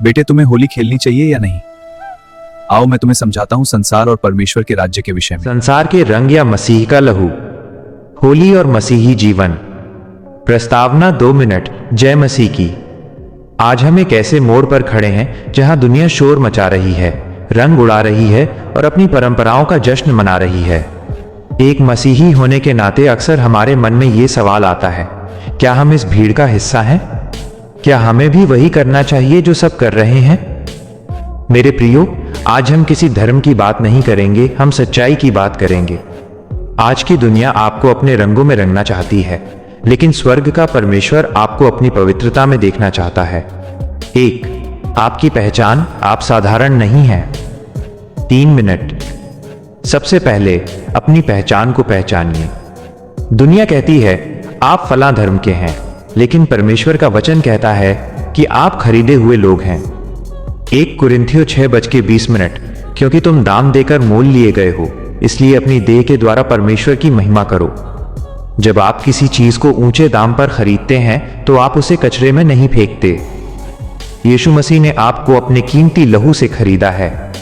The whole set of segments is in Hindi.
बेटे, तुम्हें होली खेलनी चाहिए या नहीं? आओ मैं तुम्हें समझाता हूँ संसार और परमेश्वर के राज्य के विषय में। संसार के रंग या मसीह का लहू। होली और मसीही जीवन। प्रस्तावना 2 मिनट। जय मसीह की। आज हम एक ऐसे मोड़ पर खड़े हैं जहां दुनिया शोर मचा रही है, रंग उड़ा रही है और अपनी परंपराओं का जश्न मना रही है। एक मसीही होने के नाते अक्सर हमारे मन में ये सवाल आता है, क्या हम इस भीड़ का हिस्सा हैं? क्या हमें भी वही करना चाहिए जो सब कर रहे हैं? मेरे प्रियो, आज हम किसी धर्म की बात नहीं करेंगे, हम सच्चाई की बात करेंगे। आज की दुनिया आपको अपने रंगों में रंगना चाहती है, लेकिन स्वर्ग का परमेश्वर आपको अपनी पवित्रता में देखना चाहता है। 1. आपकी पहचान, आप साधारण नहीं हैं। 3 मिनट। सबसे पहले अपनी पहचान को पहचानिए। दुनिया कहती है आप फलां धर्म के हैं, लेकिन परमेश्वर का वचन कहता है कि आप खरीदे हुए लोग हैं। 1 कुरिन्थियों 6:20। क्योंकि तुम दाम देकर मोल लिए गए हो, इसलिए अपनी देह के द्वारा परमेश्वर की महिमा करो। जब आप किसी चीज को ऊंचे दाम पर खरीदते हैं तो आप उसे कचरे में नहीं फेंकते। यीशु मसीह ने आपको अपने कीमती लहू से खरीदा है।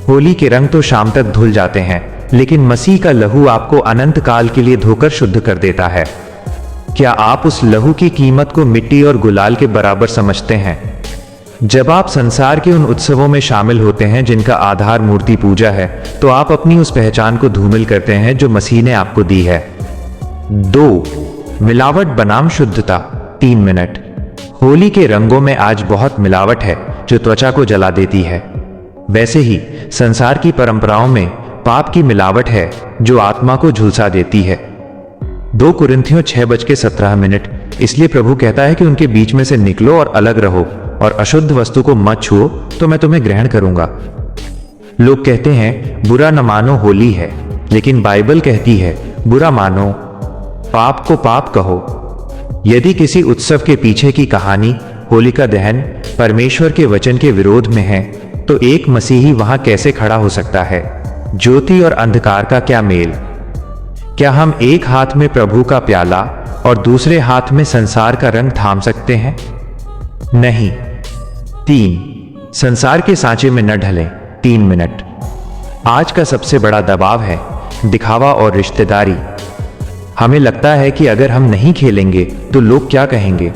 होली के रंग तो शाम तक धुल जाते हैं, लेकिन मसीह का लहू आपको अनंत काल के लिए धोकर शुद्ध कर देता है। क्या आप उस लहू की कीमत को मिट्टी और गुलाल के बराबर समझते हैं? जब आप संसार के उन उत्सवों में शामिल होते हैं जिनका आधार मूर्ति पूजा है, तो आप अपनी उस पहचान को धूमिल करते हैं जो मसीह ने आपको दी है। 2. मिलावट बनाम शुद्धता। 3 मिनट। होली के रंगों में आज बहुत मिलावट है जो त्वचा को जला देती है। वैसे ही संसार की परंपराओं में पाप की मिलावट है जो आत्मा को झुलसा देती है। 2 कुरिन्थियों 6:17। इसलिए प्रभु कहता है कि उनके बीच में से निकलो और अलग रहो, और अशुद्ध वस्तु को मत छुओ तो मैं तुम्हें ग्रहण करूंगा। लोग कहते हैं बुरा न मानो, होली है, लेकिन बाइबल कहती है बुरा मानो, पाप को पाप कहो। यदि किसी उत्सव के पीछे की कहानी होलिका दहन परमेश्वर के वचन के विरोध में है, तो एक मसीही वहां कैसे खड़ा हो सकता है? ज्योति और अंधकार का क्या मेल? क्या हम एक हाथ में प्रभु का प्याला और दूसरे हाथ में संसार का रंग थाम सकते हैं? नहीं। 3. संसार के सांचे में न ढलें। 3 मिनट। आज का सबसे बड़ा दबाव है दिखावा और रिश्तेदारी। हमें लगता है कि अगर हम नहीं खेलेंगे तो लोग क्या कहेंगे।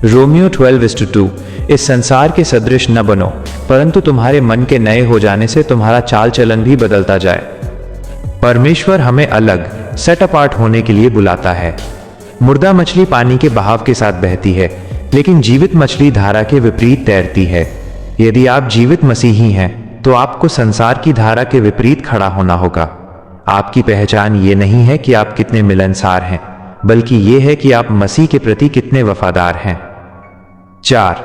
रोमियो 12:2। इस संसार के सदृश न बनो, परंतु तुम्हारे मन के नए हो जाने से तुम्हारा चाल चलन भी बदलता जाए। परमेश्वर हमें अलग, सेट अपार्ट होने के लिए बुलाता है। मुर्दा मछली पानी के बहाव के साथ बहती है, लेकिन जीवित मछली धारा के विपरीत तैरती है। यदि आप जीवित मसीही हैं, तो आपको संसार की धारा के विपरीत खड़ा होना होगा। आपकी पहचान ये नहीं है कि आप कितने मिलनसार हैं, बल्कि ये है कि आप मसीह के प्रति कितने वफादार हैं। 4.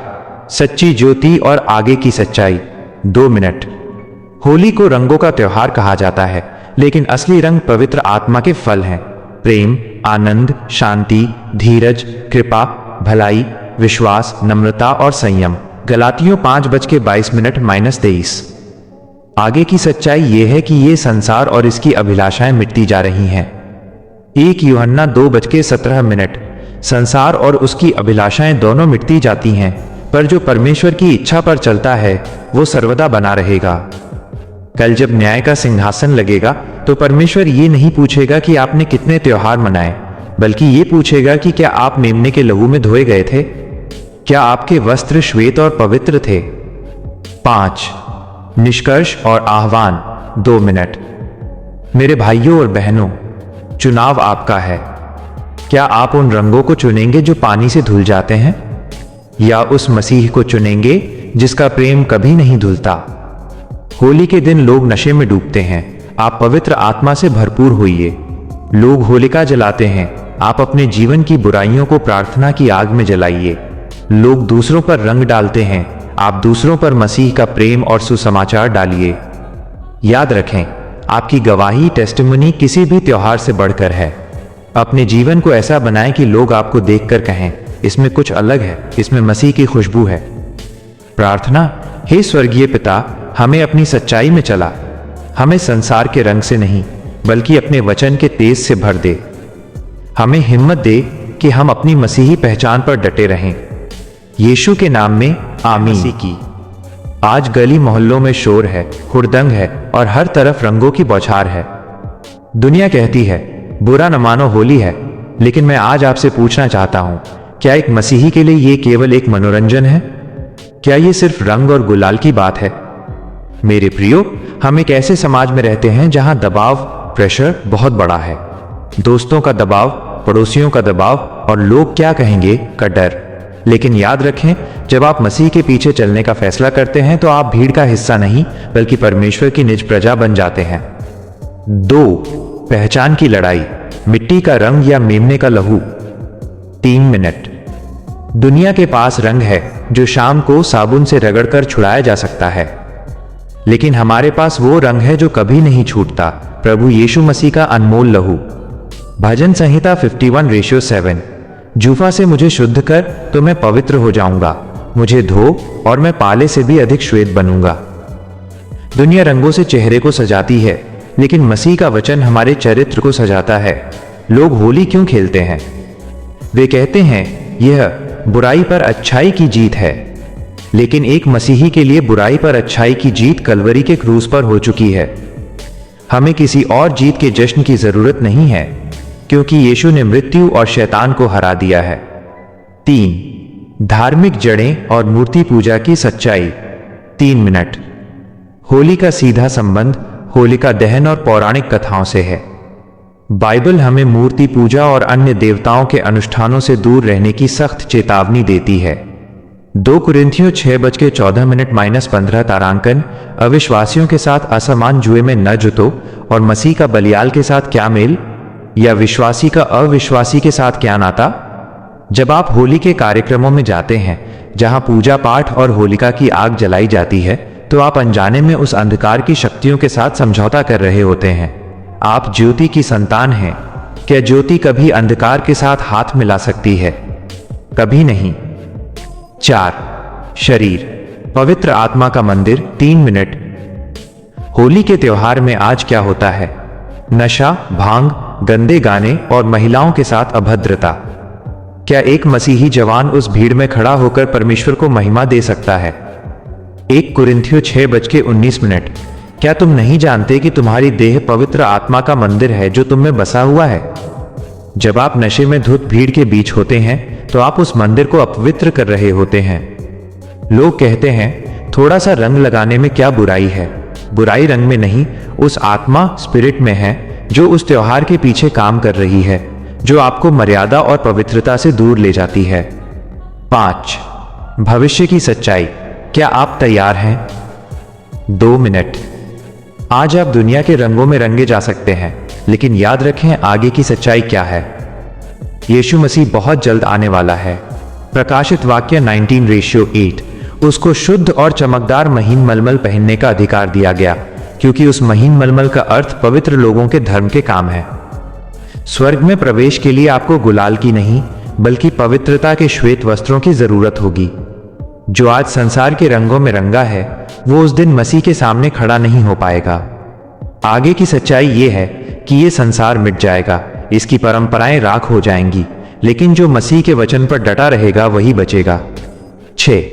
सच्ची ज्योति और आगे की सच्चाई। 2 मिनट। होली को रंगों का त्योहार कहा जाता है, लेकिन असली रंग पवित्र आत्मा के फल हैं। प्रेम, आनंद, शांति, धीरज, कृपा, भलाई, विश्वास, नम्रता और संयम। गलातियों 5:22-23। आगे की सच्चाई यह है कि ये संसार और इसकी अभिलाषाएं मिटती जा रही हैं। 1 यूहन्ना 2:17। संसार और उसकी अभिलाषाएं दोनों मिटती जाती हैं, पर जो परमेश्वर की इच्छा पर चलता है वो सर्वदा बना रहेगा। कल जब न्याय का सिंहासन लगेगा तो परमेश्वर ये नहीं पूछेगा कि आपने कितने त्योहार मनाए, बल्कि ये पूछेगा कि क्या आप मेमने के लहू में धोए गए थे? क्या आपके वस्त्र श्वेत और पवित्र थे? 5. निष्कर्ष और आह्वान। 2 मिनट। मेरे भाइयों और बहनों, चुनाव आपका है। क्या आप उन रंगों को चुनेंगे जो पानी से धुल जाते हैं, या उस मसीह को चुनेंगे जिसका प्रेम कभी नहीं धुलता? होली के दिन लोग नशे में डूबते हैं, आप पवित्र आत्मा से भरपूर होइए। लोग होलिका जलाते हैं, आप अपने जीवन की बुराइयों को प्रार्थना की आग में जलाइए। लोग दूसरों पर रंग डालते हैं, आप दूसरों पर मसीह का प्रेम और सुसमाचार डालिए। याद रखें, आपकी गवाही, टेस्टिमनी किसी भी त्योहार से बढ़कर है। अपने जीवन को ऐसा बनाएं कि लोग आपको देखकर कहें, इसमें कुछ अलग है, इसमें मसीह की खुशबू है। प्रार्थना। हे स्वर्गीय पिता, हमें अपनी सच्चाई में चला। हमें संसार के रंग से नहीं, बल्कि अपने वचन के तेज से भर दे। हमें हिम्मत दे कि हम अपनी मसीही पहचान पर डटे रहें। यीशु के नाम में आमीन की। आज गली मोहल्लों में शोर है, हुड़दंग है और हर तरफ रंगों की बौछार है। दुनिया कहती है बुरा न मानो, होली है, लेकिन मैं आज आपसे पूछना चाहता हूं, क्या एक मसीही के लिए ये केवल एक मनोरंजन है? क्या ये सिर्फ रंग और गुलाल की बात है? मेरे प्रियो, हम एक ऐसे समाज में रहते हैं जहां दबाव, प्रेशर बहुत बड़ा है। दोस्तों का दबाव, पड़ोसियों का दबाव और लोग क्या कहेंगे का डर। लेकिन याद रखें, जब आप मसीह के पीछे चलने का फैसला करते हैं तो आप भीड़ का हिस्सा नहीं बल्कि परमेश्वर की निज प्रजा बन जाते हैं। 2. पहचान की लड़ाई, मिट्टी का रंग या मेमने का लहू। 3 मिनट। दुनिया के पास रंग है जो शाम को साबुन से रगड़कर छुड़ाया जा सकता है, लेकिन हमारे पास वो रंग है जो कभी नहीं छूटता, प्रभु यीशु मसीह का अनमोल लहू। भजन संहिता 51:7। जूफा से मुझे शुद्ध कर तो मैं पवित्र हो जाऊंगा, मुझे धो और मैं पाले से भी अधिक श्वेत बनूंगा। दुनिया रंगों से चेहरे को सजाती है, लेकिन मसीह का वचन हमारे चरित्र को सजाता है। लोग होली क्यों खेलते हैं? वे कहते हैं यह बुराई पर अच्छाई की जीत है, लेकिन एक मसीही के लिए बुराई पर अच्छाई की जीत कलवरी के क्रूस पर हो चुकी है। हमें किसी और जीत के जश्न की जरूरत नहीं है, क्योंकि यीशु ने मृत्यु और शैतान को हरा दिया है। 3. धार्मिक जड़ें और मूर्ति पूजा की सच्चाई। 3 मिनट। होली का सीधा संबंध होलिका दहन और पौराणिक कथाओं से है। बाइबल हमें मूर्ति पूजा और अन्य देवताओं के अनुष्ठानों से दूर रहने की सख्त चेतावनी देती है। 2 कुरिन्थियों 6:14 तारांकन, अविश्वासियों के साथ असमान जुए में न जुतो और मसीह का बलियाल के साथ क्या मेल, या विश्वासी का अविश्वासी के साथ क्या नाता। जब आप होली के कार्यक्रमों में जाते हैं जहां पूजा पाठ और होलिका की आग जलाई जाती है, तो आप अनजाने में उस अंधकार की शक्तियों के साथ समझौता कर रहे होते हैं। आप ज्योति की संतान हैं। क्या ज्योति कभी अंधकार के साथ हाथ मिला सकती है? कभी नहीं। 4. शरीर, पवित्र आत्मा का मंदिर। 3 मिनट। होली के त्योहार में आज क्या होता है? नशा, भांग, गंदे गाने और महिलाओं के साथ अभद्रता। क्या एक मसीही जवान उस भीड़ में खड़ा होकर परमेश्वर को महिमा दे सकता है? 1 कुरिन्थियों 6:19। क्या तुम नहीं जानते कि तुम्हारी देह पवित्र आत्मा का मंदिर है जो तुम में बसा हुआ है? जब आप नशे में धुत भीड़ के बीच होते हैं तो आप उस मंदिर को अपवित्र कर रहे होते हैं। लोग कहते हैं थोड़ा सा रंग लगाने में क्या बुराई है? बुराई रंग में नहीं, उस आत्मा स्पिरिट में है जो उस त्योहार के पीछे काम कर रही है, जो आपको मर्यादा और पवित्रता से दूर ले जाती है। 5. भविष्य की सच्चाई, क्या आप तैयार हैं? 2 मिनट। आज आप दुनिया के रंगों में रंगे जा सकते हैं, लेकिन याद रखें आगे की सच्चाई क्या है। यीशु मसीह बहुत जल्द आने वाला है। प्रकाशित वाक्य 19:8। उसको शुद्ध और चमकदार महीन मलमल पहनने का अधिकार दिया गया, क्योंकि उस महीन मलमल का अर्थ पवित्र लोगों के धर्म के काम है। स्वर्ग में प्रवेश के लिए आपको गुलाल की नहीं बल्कि पवित्रता के श्वेत वस्त्रों की जरूरत होगी। जो आज संसार के रंगों में रंगा है, वो उस दिन मसीह के सामने खड़ा नहीं हो पाएगा। आगे की सच्चाई ये है कि ये संसार मिट जाएगा, इसकी परंपराएं राख हो जाएंगी, लेकिन जो मसीह के वचन पर डटा रहेगा वही बचेगा। 6.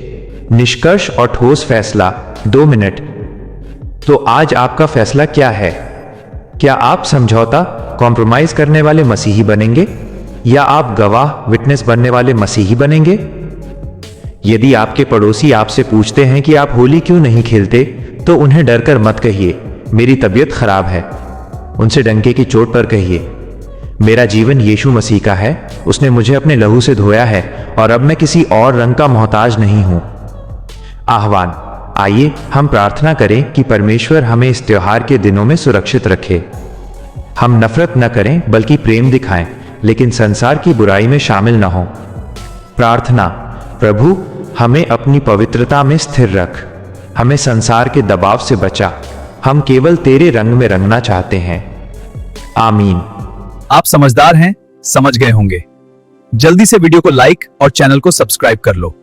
निष्कर्ष और ठोस फैसला। 2 मिनट। तो आज आपका फैसला क्या है? क्या आप समझौता, कॉम्प्रोमाइज करने वाले मसीही बनेंगे, या आप गवाह, विटनेस बनने वाले मसीही बनेंगे? यदि आपके पड़ोसी आपसे पूछते हैं कि आप होली क्यों नहीं खेलते, तो उन्हें डरकर मत कहिए मेरी तबीयत खराब है। उनसे डंके की चोट पर कहिए मेरा जीवन यीशु मसीह का है, उसने मुझे अपने लहू से धोया है और अब मैं किसी और रंग का मोहताज नहीं हूं। आह्वान, आइए हम प्रार्थना करें कि परमेश्वर हमें इस त्योहार के दिनों में सुरक्षित रखे। हम नफरत न करें बल्कि प्रेम दिखाएं, लेकिन संसार की बुराई में शामिल न हों। प्रार्थना, प्रभु हमें अपनी पवित्रता में स्थिर रख, हमें संसार के दबाव से बचा, हम केवल तेरे रंग में रंगना चाहते हैं। आमीन। आप समझदार हैं, समझ गए होंगे। जल्दी से वीडियो को लाइक और चैनल को सब्सक्राइब कर लो।